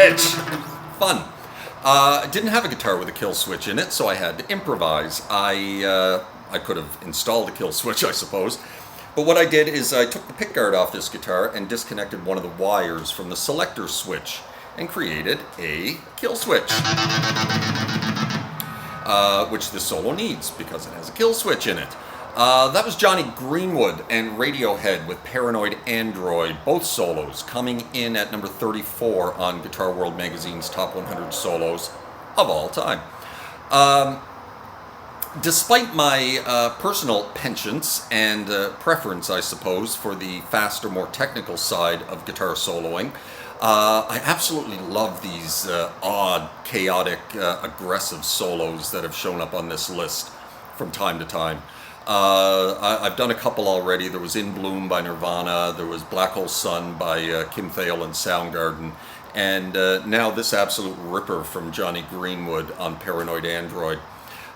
switch! Fun. I didn't have a guitar with a kill switch in it, so I had to improvise. I could have installed a kill switch, I suppose. But what I did is I took the pickguard off this guitar and disconnected one of the wires from the selector switch and created a kill switch. Which this solo needs because it has a kill switch in it. That was Jonny Greenwood and Radiohead with Paranoid Android, both solos, coming in at number 34 on Guitar World Magazine's Top 100 Solos of all time. Despite my personal penchants and preference, I suppose, for the faster, more technical side of guitar soloing, I absolutely love these odd, chaotic, aggressive solos that have shown up on this list from time to time. I've done a couple already. There was In Bloom by Nirvana, there was Black Hole Sun by Kim Thayil and Soundgarden, and now this absolute ripper from Jonny Greenwood on Paranoid Android.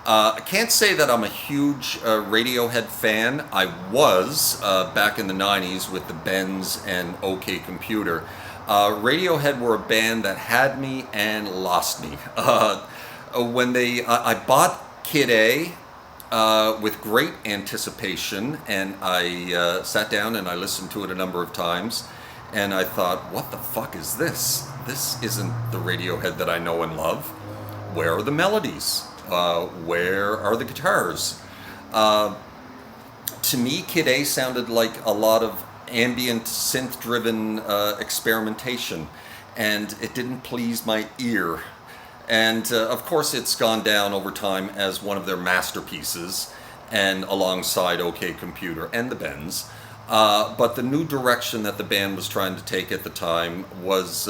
I can't say that I'm a huge Radiohead fan. I was back in the 90s with the Bends and OK Computer. Radiohead were a band that had me and lost me. When I bought Kid A with great anticipation, and I sat down and I listened to it a number of times, and I thought, what the fuck is this? This isn't the Radiohead that I know and love. Where are the melodies? Where are the guitars? To me, Kid A sounded like a lot of ambient synth-driven experimentation, and it didn't please my ear. And of course it's gone down over time as one of their masterpieces, and alongside OK Computer and the Bends. But the new direction that the band was trying to take at the time was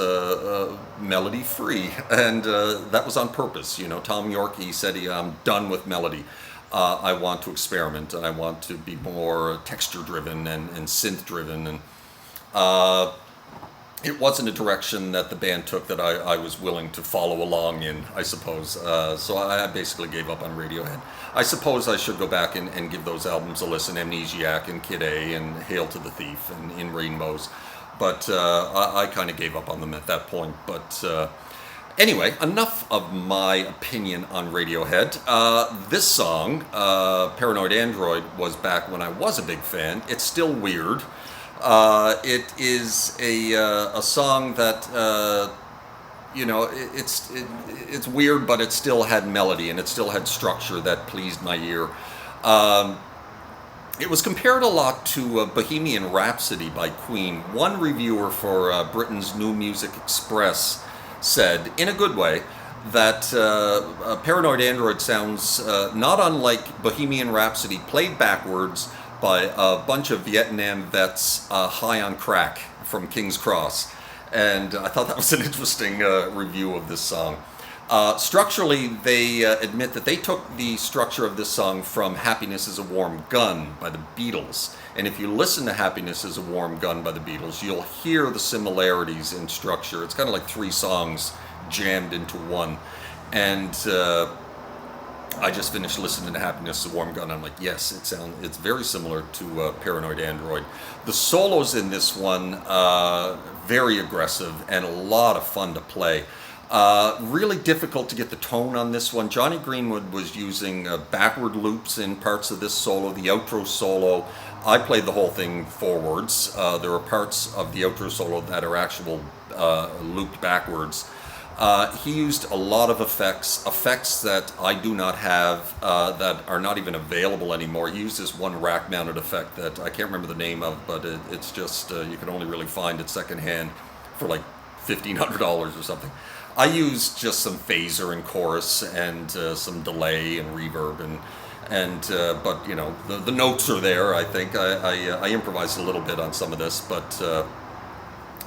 melody free, and that was on purpose. You know, Tom York, he said, I'm done with melody. I want to experiment, and I want to be more texture driven and synth driven, and it wasn't a direction that the band took that I was willing to follow along in, I suppose. So I basically gave up on Radiohead. I suppose I should go back and give those albums a listen, Amnesiac and Kid A and Hail to the Thief and In Rainbows. But I kind of gave up on them at that point. But anyway, enough of my opinion on Radiohead. This song, Paranoid Android, was back when I was a big fan. It's still weird. It is a song that it's weird, but it still had melody and it still had structure that pleased my ear. It was compared a lot to Bohemian Rhapsody by Queen. One reviewer for Britain's New Music Express said, in a good way, that Paranoid Android sounds not unlike Bohemian Rhapsody played backwards by a bunch of Vietnam vets high on crack from King's Cross. And I thought that was an interesting review of this song. Structurally, they admit that they took the structure of this song from Happiness is a Warm Gun by the Beatles. And if you listen to Happiness is a Warm Gun by the Beatles, you'll hear the similarities in structure. It's kind of like three songs jammed into one. And I just finished listening to Happiness is a Warm Gun. I'm like, yes, it's very similar to Paranoid Android. The solos in this one, very aggressive and a lot of fun to play. Really difficult to get the tone on this one. Jonny Greenwood was using backward loops in parts of this solo. The outro solo, I played the whole thing forwards. There are parts of the outro solo that are actual looped backwards. He used a lot of effects that I do not have, that are not even available anymore. He used this one rack-mounted effect that I can't remember the name of, but it's just, you can only really find it secondhand for like $1,500 or something. I used just some phaser and chorus and some delay and reverb, but you know, the notes are there, I think. I improvised a little bit on some of this, but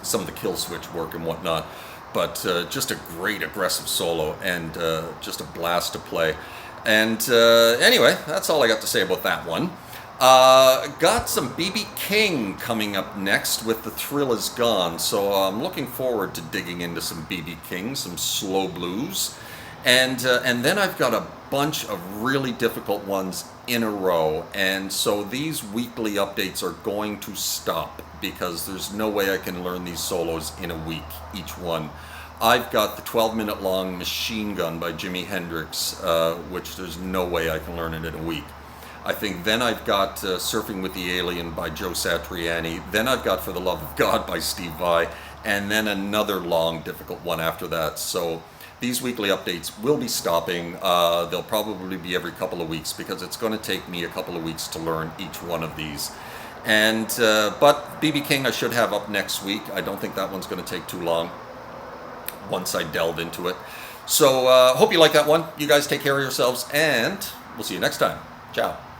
some of the kill switch work and whatnot. But just a great aggressive solo and just a blast to play. And anyway, that's all I got to say about that one. Got some B.B. King coming up next with The Thrill Is Gone. So I'm looking forward to digging into some B.B. King, some slow blues. And then I've got a bunch of really difficult ones in a row. And so these weekly updates are going to stop because there's no way I can learn these solos in a week, each one. I've got the 12-minute long Machine Gun by Jimi Hendrix, which there's no way I can learn it in a week. I think then I've got Surfing with the Alien by Joe Satriani. Then I've got For the Love of God by Steve Vai. And then another long, difficult one after that. So these weekly updates will be stopping. They'll probably be every couple of weeks because it's going to take me a couple of weeks to learn each one of these. And but BB King I should have up next week. I don't think that one's going to take too long once I delve into it. So hope you like that one. You guys take care of yourselves, and we'll see you next time. Ciao.